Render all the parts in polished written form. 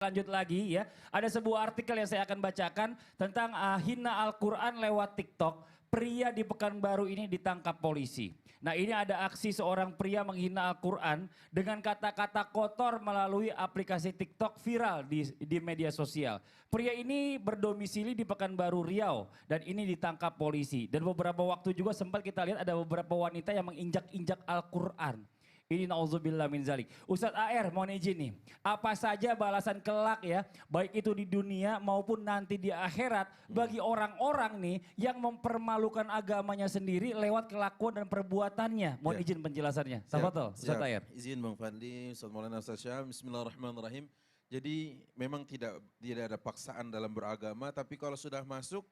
Lanjut lagi ya, ada sebuah artikel yang saya akan bacakan tentang hina Al-Quran lewat TikTok. Pria di Pekanbaru ini ditangkap polisi. Nah ini ada aksi seorang pria menghina Al-Quran dengan kata-kata kotor melalui aplikasi TikTok viral di media sosial. Pria ini berdomisili di Pekanbaru Riau dan ini ditangkap polisi. Dan beberapa waktu juga sempat kita lihat ada beberapa wanita yang menginjak-injak Al-Quran. Ini na'udzubillah min zalik. Ustadz AR mohon izin nih, apa saja balasan kelak ya, baik itu di dunia maupun nanti di akhirat bagi orang-orang nih yang mempermalukan agamanya sendiri lewat kelakuan dan perbuatannya. Mohon izin penjelasannya. Tafadhol Ustadz AR. Izin Bang Fadli, Ustadz Maulana Ustadz Syam, bismillahirrahmanirrahim. Jadi memang tidak ada paksaan dalam beragama, tapi kalau sudah masuk,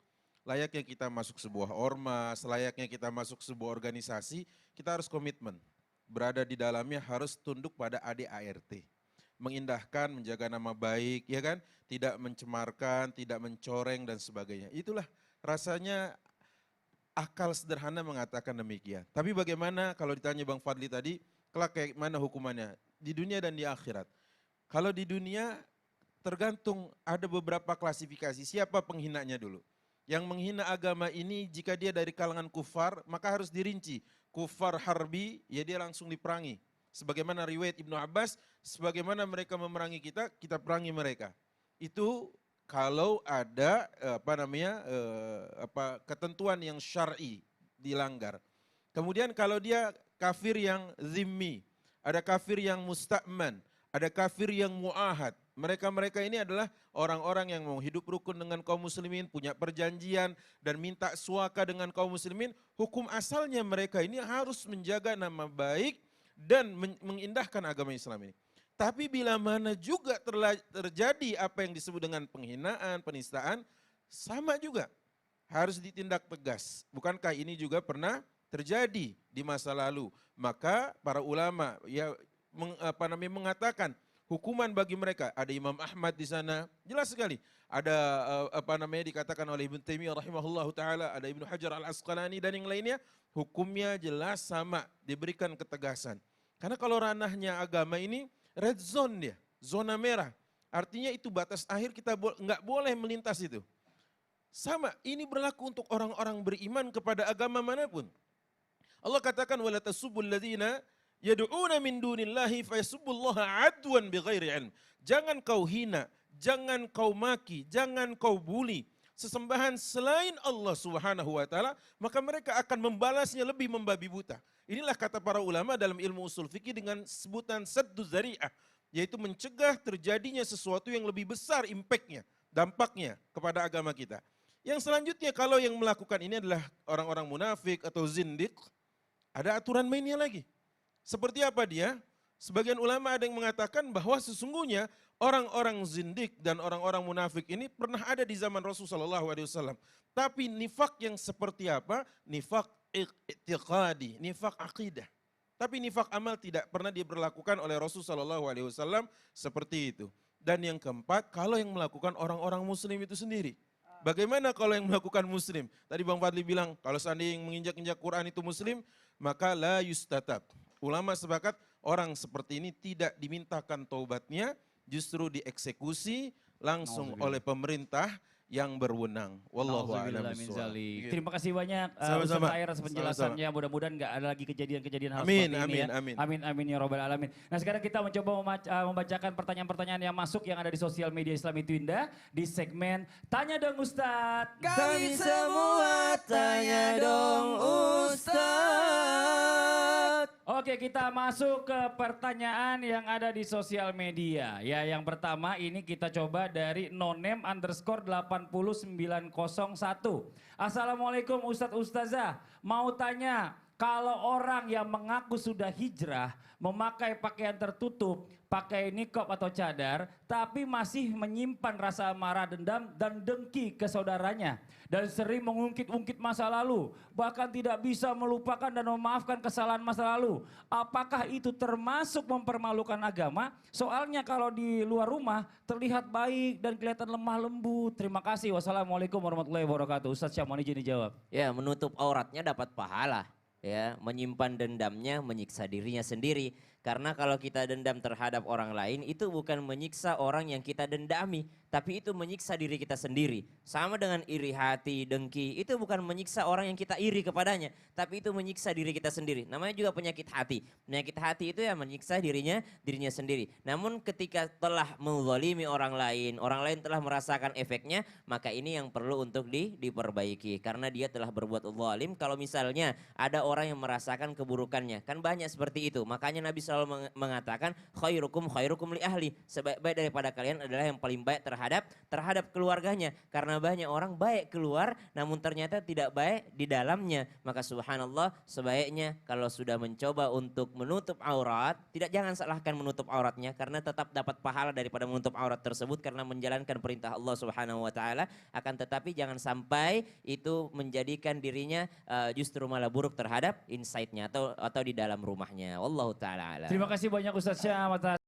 layaknya kita masuk sebuah ormas, layaknya kita masuk sebuah organisasi, kita harus komitmen. Berada di dalamnya harus tunduk pada ADART. Mengindahkan, menjaga nama baik, ya kan? Tidak mencemarkan, tidak mencoreng dan sebagainya. Itulah rasanya akal sederhana mengatakan demikian. Tapi bagaimana kalau ditanya Bang Fadli tadi, kelak kayak mana hukumannya? Di dunia dan di akhirat. Kalau di dunia tergantung ada beberapa klasifikasi. Siapa penghinanya dulu? Yang menghina agama ini jika dia dari kalangan kufar, maka harus dirinci. Kufar harbi, ya dia langsung diperangi. Sebagaimana riwayat Ibnu Abbas, sebagaimana mereka memerangi kita, kita perangi mereka. Itu kalau ada ketentuan yang syar'i dilanggar. Kemudian kalau dia kafir yang zimmi, ada kafir yang musta'man, ada kafir yang mu'ahad. Mereka-mereka ini adalah orang-orang yang mau hidup rukun dengan kaum muslimin, punya perjanjian dan minta suaka dengan kaum muslimin. Hukum asalnya mereka ini harus menjaga nama baik dan mengindahkan agama Islam ini. Tapi bila mana juga terjadi apa yang disebut dengan penghinaan, penistaan, sama juga harus ditindak tegas. Bukankah ini juga pernah terjadi di masa lalu? Maka para ulama ya mengatakan hukuman bagi mereka. Ada Imam Ahmad di sana, jelas sekali. Ada dikatakan oleh Ibnu Taimiyah rahimahullahu taala, ada Ibnu Hajar Al-Asqalani dan yang lainnya, hukumnya jelas sama, diberikan ketegasan. Karena kalau ranahnya agama ini red zone dia, zona merah. Artinya itu batas akhir, kita nggak boleh melintas itu. Sama, ini berlaku untuk orang-orang beriman kepada agama manapun. Allah katakan wala tasubbul ladzina yad'una min dunillahi fayasubbullaha adwan bighairi ilm. Jangan kau hina, jangan kau maki, jangan kau bully sesembahan selain Allah Subhanahu wa taala, maka mereka akan membalasnya lebih membabi buta. Inilah kata para ulama dalam ilmu usul fikih dengan sebutan saddu zari'ah, yaitu mencegah terjadinya sesuatu yang lebih besar impactnya, dampaknya kepada agama kita. Yang selanjutnya kalau yang melakukan ini adalah orang-orang munafik atau zindiq, ada aturan mainnya lagi. Seperti apa dia? Sebagian ulama ada yang mengatakan bahwa sesungguhnya orang-orang zindik dan orang-orang munafik ini pernah ada di zaman Rasulullah SAW. Tapi nifak yang seperti apa? Nifak i'tiqadi, nifak akidah. Tapi nifak amal tidak pernah diberlakukan oleh Rasulullah SAW seperti itu. Dan yang keempat, kalau yang melakukan orang-orang muslim itu sendiri. Bagaimana kalau yang melakukan muslim? Tadi Bang Fadli bilang, kalau seandainya yang menginjak-injak Quran itu muslim, maka la yustatab. Ulama sepakat orang seperti ini tidak dimintakan taubatnya, justru dieksekusi langsung oleh pemerintah yang berwenang. Wallahu a'lam bishawab. Terima kasih banyak Ustadz Air atas penjelasannya. Mudah-mudahan nggak ada lagi kejadian-kejadian hal seperti ini ya. Amin ya robbal alamin. Nah sekarang kita mencoba membacakan pertanyaan-pertanyaan yang masuk yang ada di sosial media Islam itu Indah di segmen Tanya Dong Ustadz. Kami semua tanya dong Ustadz. Oke, kita masuk ke pertanyaan yang ada di sosial media. Ya, yang pertama ini kita coba dari nonem_8901. Assalamualaikum Ustadz Ustazah. Mau tanya, kalau orang yang mengaku sudah hijrah, memakai pakaian tertutup, pakai niqab atau cadar, tapi masih menyimpan rasa amarah, dendam, dan dengki ke saudaranya. Dan sering mengungkit-ungkit masa lalu, bahkan tidak bisa melupakan dan memaafkan kesalahan masa lalu. Apakah itu termasuk mempermalukan agama? Soalnya kalau di luar rumah terlihat baik dan kelihatan lemah lembut. Terima kasih. Wassalamualaikum warahmatullahi wabarakatuh. Ustadz Syamoni izin dijawab. Ya, menutup auratnya dapat pahala. Ya, menyimpan dendamnya, menyiksa dirinya sendiri. Karena kalau kita dendam terhadap orang lain itu bukan menyiksa orang yang kita dendami, tapi itu menyiksa diri kita sendiri. Sama dengan iri hati, dengki, itu bukan menyiksa orang yang kita iri kepadanya, tapi itu menyiksa diri kita sendiri. Namanya juga penyakit hati. Penyakit hati itu ya menyiksa dirinya sendiri. Namun ketika telah menzalimi orang lain telah merasakan efeknya, maka ini yang perlu untuk diperbaiki. Karena dia telah berbuat zalim. Kalau misalnya ada orang yang merasakan keburukannya, kan banyak seperti itu. Makanya Nabi selalu mengatakan khairukum li ahli. Sebaik-baik daripada kalian adalah yang paling baik terhadap keluarganya. Karena banyak orang baik keluar namun ternyata tidak baik di dalamnya. Maka subhanallah, sebaiknya kalau sudah mencoba untuk menutup aurat, jangan salahkan menutup auratnya, karena tetap dapat pahala daripada menutup aurat tersebut karena menjalankan perintah Allah Subhanahu wa taala. Akan tetapi jangan sampai itu menjadikan dirinya justru malah buruk terhadap insight-nya atau di dalam rumahnya. Wallahu taala alam. Terima kasih banyak Ustaz Syam atas